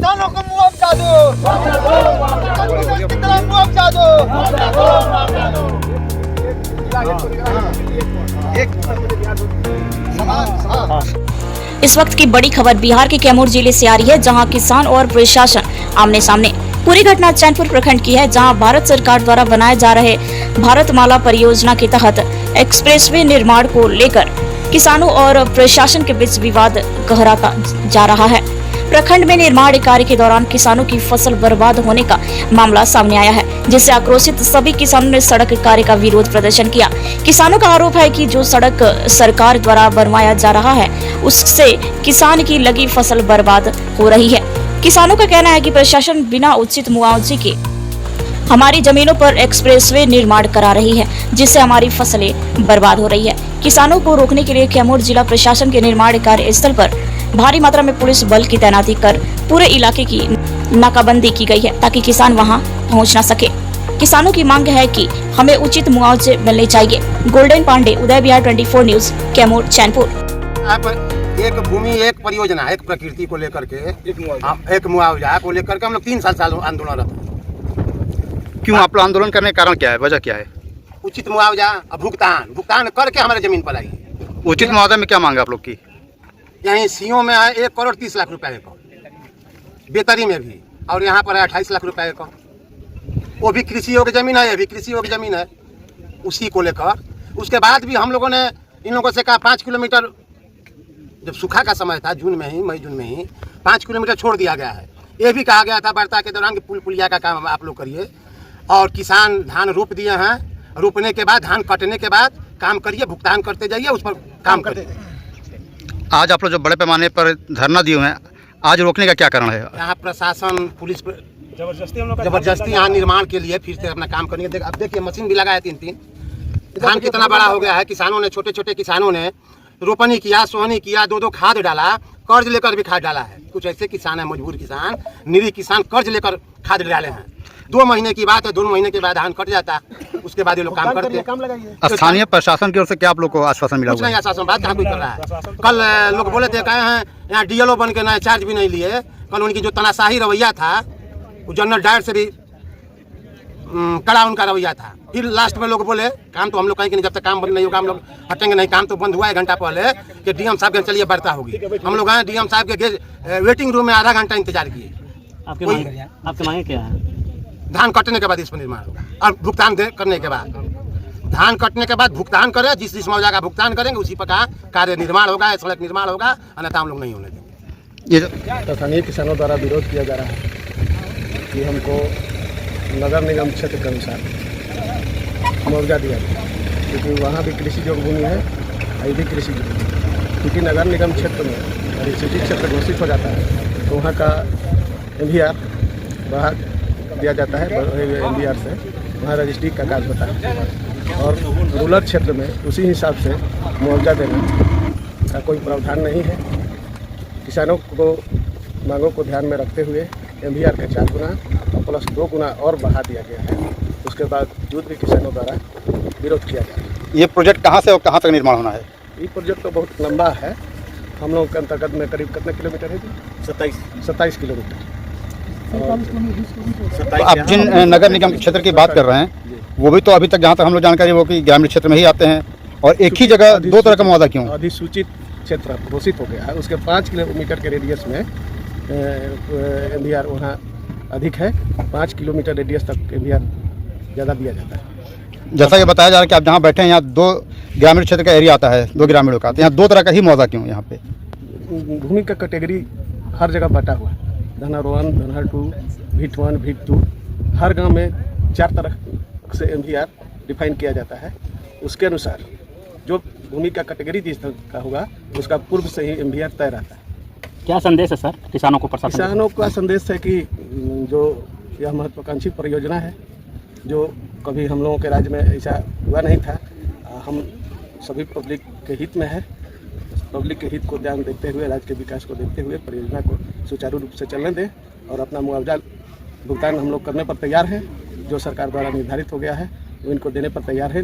किसानों को मुआवजा दो, कितना मुआवजा दो। इस वक्त की बड़ी खबर बिहार के कैमूर जिले से आ रही है, जहां किसान और प्रशासन आमने सामने। पूरी घटना चैनपुर प्रखंड की है, जहां भारत सरकार द्वारा बनाए जा रहे भारतमाला परियोजना के तहत एक्सप्रेसवे निर्माण को लेकर किसानों और प्रशासन के बीच विवाद गहराता जा रहा है। प्रखंड में निर्माण कार्य के दौरान किसानों की फसल बर्बाद होने का मामला सामने आया है, जिससे आक्रोशित सभी किसानों ने सड़क कार्य का विरोध प्रदर्शन किया। किसानों का आरोप है कि जो सड़क सरकार द्वारा बनवाया जा रहा है, उससे किसान की लगी फसल बर्बाद हो रही है। किसानों का कहना है कि प्रशासन बिना उचित मुआवजे के हमारी जमीनों पर एक्सप्रेसवे निर्माण करा रही है, जिससे हमारी फसलें बर्बाद हो रही है। किसानों को रोकने के लिए कैमूर जिला प्रशासन के निर्माण कार्य स्थल पर भारी मात्रा में पुलिस बल की तैनाती कर पूरे इलाके की नाकाबंदी की गई है, ताकि किसान वहां पहुंच न सके। किसानों की मांग है कि हमें उचित मुआवजे मिलने चाहिए। गोल्डन पांडे, उदय बिहार 24 न्यूज, कैमूर, चैनपुर। एक भूमि, एक परियोजना, एक प्रकृति को लेकर के एक मुआवजा को लेकर के हम लोग 3 साल आंदोलनरत हैं। क्यों आप लोग आंदोलन करने का कारण क्या है, वजह क्या है? उचित मुआवजा, भुगतान करके हमारे जमीन पर आई। उचित मुआवजा में क्या मांग है आप लोग की? यहाँ सीओ में है 1 करोड़ 30 लाख रुपए का, बेतरी में भी, और यहाँ पर है 28 लाख रुपए का। वो भी कृषि योग्य जमीन है, ये भी कृषि योग्य जमीन है। उसी को लेकर उसके बाद भी हम लोगों ने इन लोगों से कहा 5 किलोमीटर, जब सूखा का समय था मई जून में ही 5 किलोमीटर छोड़ दिया गया है। ये भी कहा गया था वार्ता के दौरान कि पुल पुलिया का काम आप लोग करिए, और किसान धान रोप दिए हैं, रोपने के बाद धान कटने के बाद काम करिए, भुगतान करते जाइए, उस पर काम करिए। आज आप लोग जो बड़े पैमाने पर धरना दिए हैं, आज रोकने का क्या कारण है? यहाँ प्रशासन पुलिस जबरदस्ती यहाँ निर्माण के लिए फिर से अपना काम करेंगे। अब देखिए मशीन भी लगाया 3 धान कितना बड़ा हो गया है। किसानों ने, छोटे छोटे किसानों ने रोपनी किया, सोहनी किया, 2 खाद डाला, कर्ज लेकर भी खाद डाला है। कुछ ऐसे किसान है, मजबूर किसान, निरीह किसान कर्ज लेकर खाद डाले हैं। 2 महीने की बात है, 2 महीने के बाद धान कट जाता, उसके बाद ये लोग काम करते हैं। स्थानीय प्रशासन की ओर से क्या आप लोग को आश्वासन मिला? कुछ नहीं आश्वासन, बात कहाँ कोई कर रहा है। कल लोग बोले थे, कहे हैं यहाँ डीएलओ बन के नए चार्ज भी नहीं लिए। कल उनकी जो तनाशाही रवैया था, वो जनरल डायर से भी कड़ा उनका रवैया था। फिर लास्ट में लोग बोले काम तो हम लोग कहें कि नहीं, जब तक काम बंद नहीं होगा हम लोग हटेंगे नहीं। काम तो बंद हुआ 1 घंटा पहले कि डीएम साहब के चलिए वार्ता होगी। हम लोग आए डीएम साहब के वेटिंग रूम में आधा घंटा इंतजार किए। आपके मांगे क्या है? धान कटने के बाद इस पर निर्माण होगा, और भुगतान करने के बाद, धान कटने के बाद भुगतान करें, जिस मुआवजा का भुगतान करेंगे उसी प्रकार कार्य निर्माण होगा, सड़क निर्माण होगा, अन्यथा हम लोग नहीं होने देंगे। ये स्थानीय किसानों द्वारा विरोध किया जा रहा है कि हमको नगर निगम क्षेत्र के अनुसार मुआवजा दिया जाए, क्योंकि वहाँ भी कृषि योग्य भूमि है, ये भी कृषि योग्य है। क्योंकि नगर निगम क्षेत्र में और सिटी क्षेत्र घोषित हो जाता है, तो वहाँ का MVR बढ़ा दिया जाता है। MVR से वहाँ रजिस्ट्री का काज होता है, और रूरल क्षेत्र में उसी हिसाब से मुआवजा देने का कोई प्रावधान नहीं है। किसानों को मांगों को ध्यान में रखते हुए MVR का 4 गुना प्लस 2 गुना और बढ़ा दिया गया है। उसके बाद भी किसानों द्वारा विरोध किया जा रहा है। ये प्रोजेक्ट कहाँ से और कहाँ तक निर्माण होना है? ये प्रोजेक्ट तो बहुत लंबा है। हम लोग के अंतर्गत में करीब कितने किलोमीटर है? 27 किलोमीटर। तो आप जिन नगर निगम क्षेत्र की बात कर रहे हैं, वो भी तो अभी तक जहाँ तक हम लोग जानकारी वो कि ग्रामीण क्षेत्र में ही आते हैं, और एक ही जगह 2 तरह का मुआवजा क्यों? अधिसूचित क्षेत्र घोषित हो गया है, उसके 5 किलोमीटर के रेडियस में MVR वहाँ अधिक है। 5 किलोमीटर रेडियस तक MVR ज़्यादा दिया जाता है। जैसा कि बताया जा रहा है कि आप जहाँ बैठे हैं, यहाँ 2 ग्रामीण क्षेत्र का एरिया आता है, 2 ग्रामीणों का, तो यहाँ 2 तरह का ही मुआवजा क्यों? यहाँ पे भूमि का कैटेगरी हर जगह बटा हुआ है। धनहर 1, धनहर 2, भीट 1, भीट 2, हर गांव में 4 तरह से MVR डिफाइन किया जाता है। उसके अनुसार जो भूमि का कैटेगरी जिस तरह का होगा, उसका पूर्व से ही MVR तय रहता है। क्या संदेश है सर किसानों को? किसानों का संदेश है कि जो यह महत्वाकांक्षी परियोजना है, जो कभी हम लोगों के राज्य में ऐसा हुआ नहीं था, हम सभी पब्लिक के हित में है। पब्लिक के हित को ध्यान देते हुए, राज्य के विकास को देखते हुए परियोजना को सुचारू रूप से चलने दें, और अपना मुआवजा भुगतान हम लोग करने पर तैयार हैं। जो सरकार द्वारा निर्धारित हो गया है, वो इनको देने पर तैयार है।